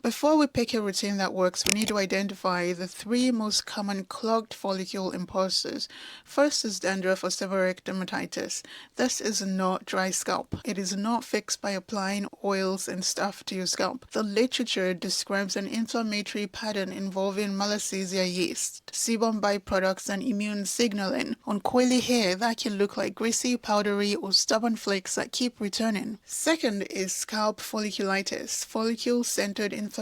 Before we pick a routine that works, we need to identify the 3 most common clogged follicle imposters. First is dandruff or seborrheic dermatitis. This is not dry scalp. It is not fixed by applying oils and stuff to your scalp. The literature describes an inflammatory pattern involving Malassezia yeast, sebum byproducts, and immune signaling on coily hair that can look like greasy, powdery, or stubborn flakes that keep returning. Second is scalp folliculitis, follicle-centered inflammation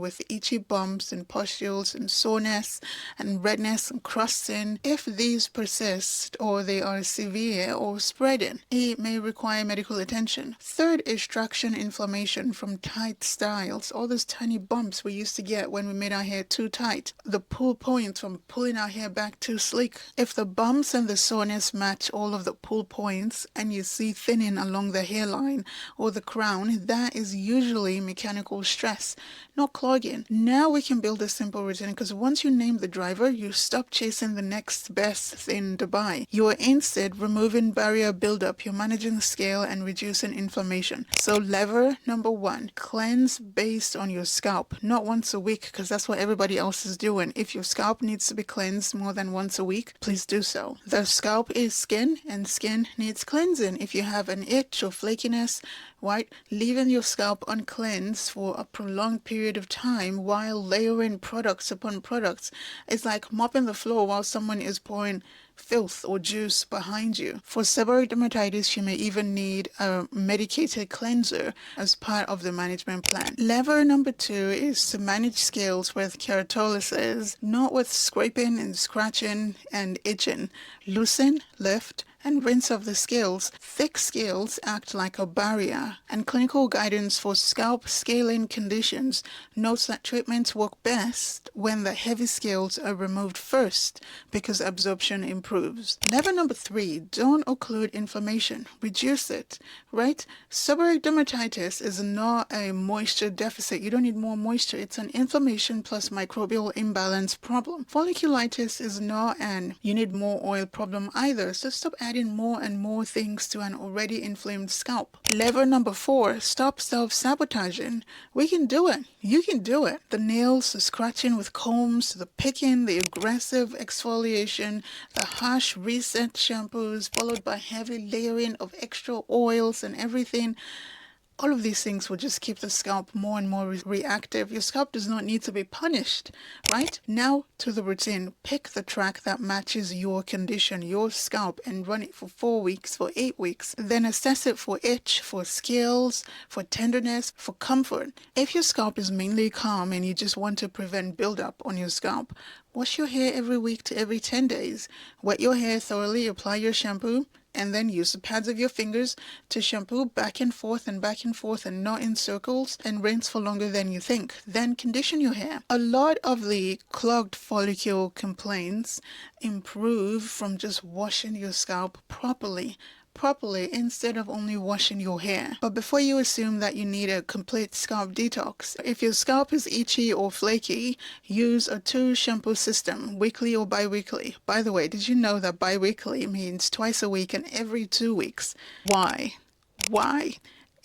with itchy bumps and pustules and soreness and redness and crusting. If these persist or they are severe or spreading, it may require medical attention. Third is traction inflammation from tight styles, all those tiny bumps we used to get when we made our hair too tight, the pull points from pulling our hair back too sleek. If the bumps and the soreness match all of the pull points and you see thinning along the hairline or the crown, that is usually mechanical stress, not clogging. Now we can build a simple routine, because once you name the driver, you stop chasing the next best thing to buy. You are instead removing barrier buildup, you're managing the scale and reducing inflammation. So lever number 1, cleanse based on your scalp, not once a week, because that's what everybody else is doing. If your scalp needs to be cleansed more than once a week, please do so. The scalp is skin, and skin needs cleansing. If you have an itch or flakiness, right, leaving your scalp uncleansed for a prolonged period of time while layering products upon products is like mopping the floor while someone is pouring filth or juice behind you. For seborrheic dermatitis, you may even need a medicated cleanser as part of the management plan. Lever number 2 is to manage scales with keratolysis, not with scraping and scratching and itching. Loosen, lift, and rinse of the scales. Thick scales act like a barrier, and clinical guidance for scalp scaling conditions notes that treatments work best when the heavy scales are removed first because absorption improves. Lever number 3, don't occlude inflammation, reduce it, right? Seborrheic dermatitis is not a moisture deficit. You don't need more moisture. It's an inflammation plus microbial imbalance problem. Folliculitis is not an you need more oil problem either, so stop adding more and more things to an already inflamed scalp. Lever number 4, stop self-sabotaging. We can do it. You can do it. The nails, the scratching with combs, the picking, the aggressive exfoliation, the harsh reset shampoos, followed by heavy layering of extra oils and everything. All of these things will just keep the scalp more and more reactive. Your scalp does not need to be punished, right? Now to the routine. Pick the track that matches your condition, your scalp, and run it for 4 weeks, for 8 weeks. Then assess it for itch, for scales, for tenderness, for comfort. If your scalp is mainly calm and you just want to prevent buildup on your scalp, wash your hair every week to every 10 days. Wet your hair thoroughly, apply your shampoo, and then use the pads of your fingers to shampoo back and forth and not in circles, and rinse for longer than you think. Then condition your hair. A lot of the clogged follicle complaints improve from just washing your scalp properly instead of only washing your hair. But before you assume that you need a complete scalp detox, if your scalp is itchy or flaky, use a 2 shampoo system, weekly or bi-weekly. By the way, did you know that bi-weekly means twice a week and every 2 weeks? Why?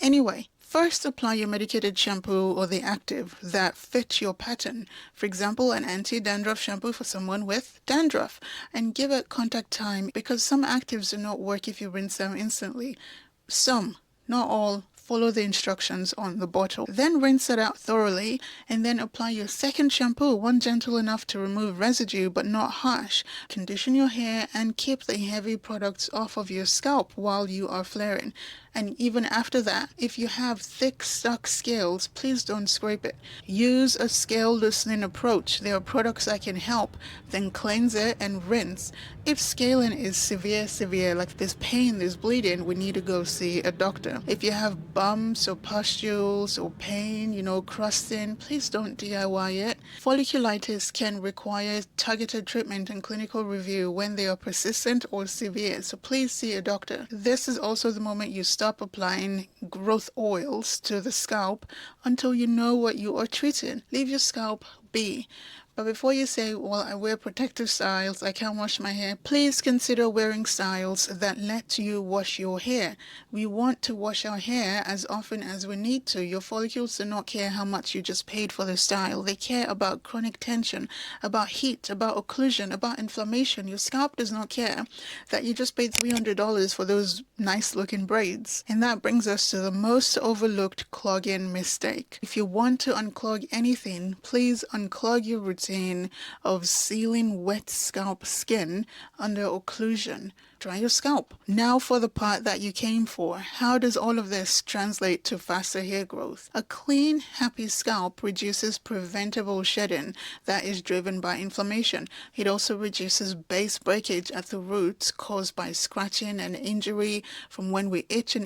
Anyway, first apply your medicated shampoo or the active that fits your pattern. For example, an anti-dandruff shampoo for someone with dandruff, and give it contact time, because some actives do not work if you rinse them instantly. Some, not all, follow the instructions on the bottle. Then rinse it out thoroughly, and then apply your second shampoo, one gentle enough to remove residue but not harsh. Condition your hair and keep the heavy products off of your scalp while you are flaring. And even after that, if you have thick stuck scales, please don't scrape it. Use a scale loosening approach. There are products that can help. Then cleanse it and rinse. If scaling is severe, like there's pain, there's bleeding, we need to go see a doctor. If you have bumps or pustules or pain, crusting, please don't DIY it. Folliculitis can require targeted treatment and clinical review when they are persistent or severe, so please see a doctor. This is also the moment you stop applying growth oils to the scalp until you know what you are treating. Leave your scalp be. But before you say, well, I wear protective styles, I can't wash my hair, please consider wearing styles that let you wash your hair. We want to wash our hair as often as we need to. Your follicles do not care how much you just paid for the style. They care about chronic tension, about heat, about occlusion, about inflammation. Your scalp does not care that you just paid $300 for those nice looking braids. And that brings us to the most overlooked clogging mistake. If you want to unclog anything, please unclog your routine of sealing wet scalp skin under occlusion. Dry your scalp. Now for the part that you came for. How does all of this translate to faster hair growth? A clean, happy scalp reduces preventable shedding that is driven by inflammation. It also reduces base breakage at the roots caused by scratching and injury from when we itch,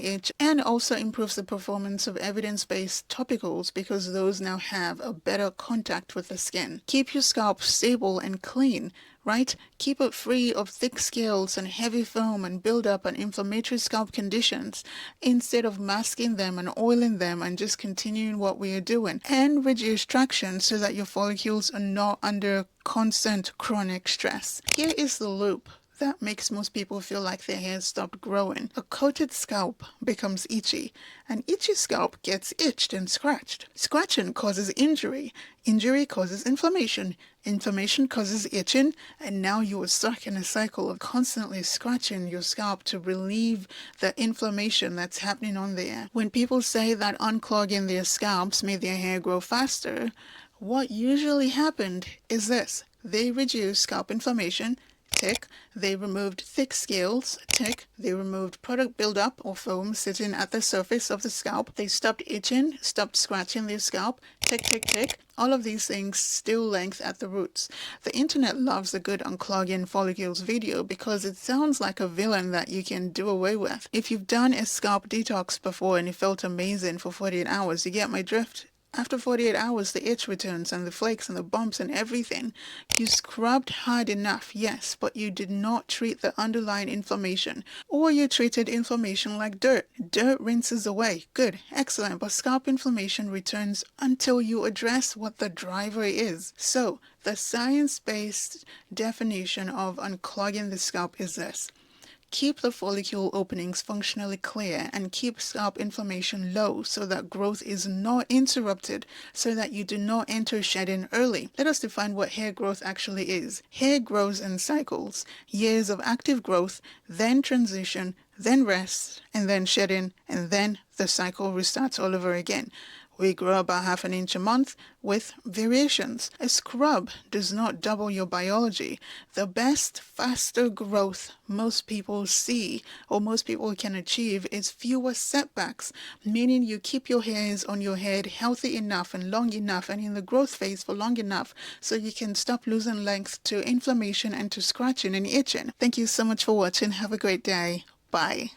and also improves the performance of evidence-based topicals because those now have a better contact with the skin. Keep your scalp stable and clean. Right? Keep it free of thick scales and heavy foam and buildup and inflammatory scalp conditions instead of masking them and oiling them and just continuing what we are doing. And reduce traction so that your follicles are not under constant chronic stress. Here is the loop that makes most people feel like their hair stopped growing. A coated scalp becomes itchy. An itchy scalp gets itched and scratched. Scratching causes injury. Injury causes inflammation. Inflammation causes itching, and now you are stuck in a cycle of constantly scratching your scalp to relieve the inflammation that's happening on there. When people say that unclogging their scalps made their hair grow faster, what usually happened is this. They reduced scalp inflammation, tick. They removed thick scales, tick. They removed product buildup or foam sitting at the surface of the scalp. They stopped itching, stopped scratching their scalp, tick, tick, tick. All of these things still length at the roots. The internet loves a good unclogging follicles video because it sounds like a villain that you can do away with. If you've done a scalp detox before and it felt amazing for 48 hours, you get my drift? After 48 hours, the itch returns and the flakes and the bumps and everything. You scrubbed hard enough, yes, but you did not treat the underlying inflammation. Or you treated inflammation like dirt. Dirt rinses away. Good, excellent, but scalp inflammation returns until you address what the driver is. So, the science-based definition of unclogging the scalp is this. Keep the follicle openings functionally clear and keep scalp inflammation low so that growth is not interrupted, so that you do not enter shedding early. Let us define what hair growth actually is. Hair grows in cycles, years of active growth, then transition, then rest, and then shedding, and then the cycle restarts all over again. We grow about half an inch a month with variations. A scrub does not double your biology. The best, faster growth most people see or most people can achieve is fewer setbacks, meaning you keep your hairs on your head healthy enough and long enough and in the growth phase for long enough so you can stop losing length to inflammation and to scratching and itching. Thank you so much for watching. Have a great day. Bye.